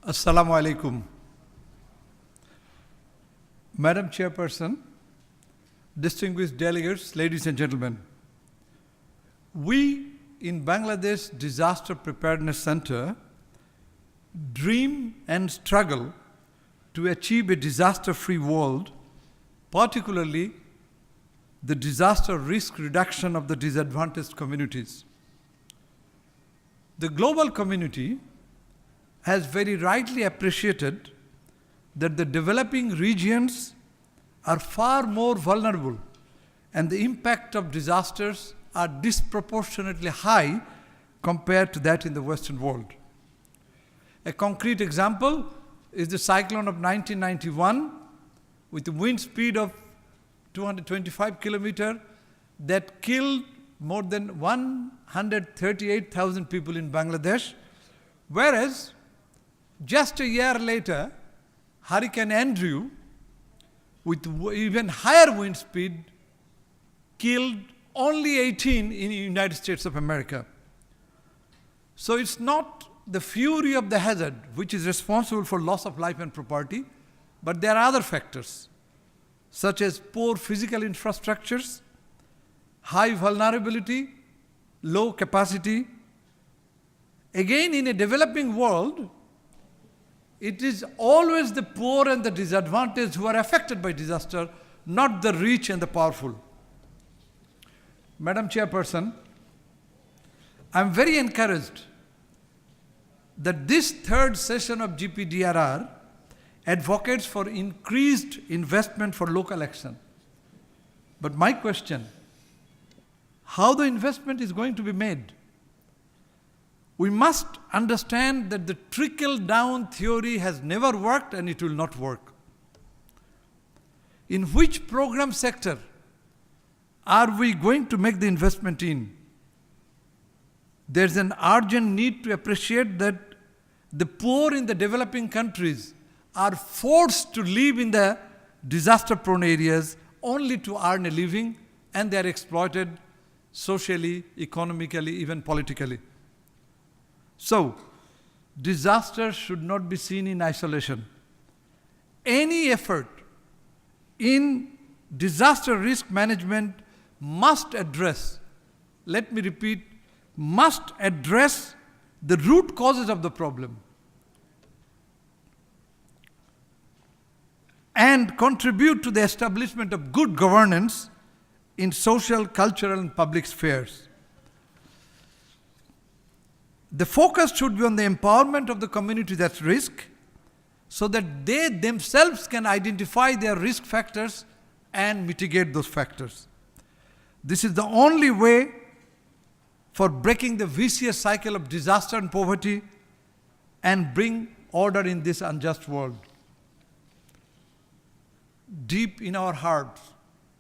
Assalamu alaikum. Madam Chairperson, distinguished delegates, ladies and gentlemen, we in Bangladesh Disaster Preparedness Center dream and struggle to achieve a disaster-free world, particularly the disaster risk reduction of the disadvantaged communities. The global community has very rightly appreciated that the developing regions are far more vulnerable and the impact of disasters are disproportionately high compared to that in the Western world. A concrete example is the cyclone of 1991 with a wind speed of 225 kilometers that killed more than 138,000 people in Bangladesh, whereas just a year later, Hurricane Andrew, with even higher wind speed, killed only 18 in the United States of America. So it's not the fury of the hazard which is responsible for loss of life and property, but there are other factors, such as poor physical infrastructures, high vulnerability, low capacity. Again, in a developing world, it is always the poor and the disadvantaged who are affected by disaster, not the rich and the powerful. Madam Chairperson, I am very encouraged that this third session of GPDRR advocates for increased investment for local action. But my question, how the investment is going to be made? We must understand that the trickle-down theory has never worked and it will not work. In which program sector are we going to make the investment in? There's an urgent need to appreciate that the poor in the developing countries are forced to live in the disaster-prone areas only to earn a living, and they are exploited socially, economically, even politically. So, disaster should not be seen in isolation. Any effort in disaster risk management must address, let me repeat, must address the root causes of the problem and contribute to the establishment of good governance in social, cultural, and public spheres. The focus should be on the empowerment of the communities at risk so that they themselves can identify their risk factors and mitigate those factors. This is the only way for breaking the vicious cycle of disaster and poverty and bring order in this unjust world. Deep in our hearts,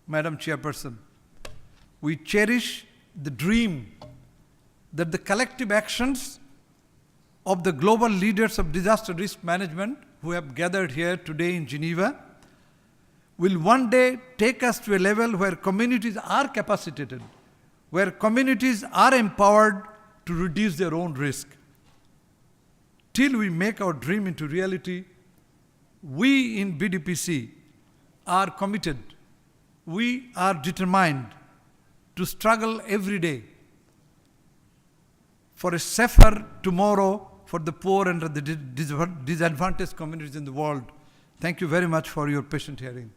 Madam Chairperson, we cherish the dream that the collective actions of the global leaders of disaster risk management who have gathered here today in Geneva will one day take us to a level where communities are capacitated, where communities are empowered to reduce their own risk. Till we make our dream into reality, we in BDPC are committed, we are determined to struggle every day for a safer tomorrow for the poor and the disadvantaged communities in the world. Thank you very much for your patient hearing.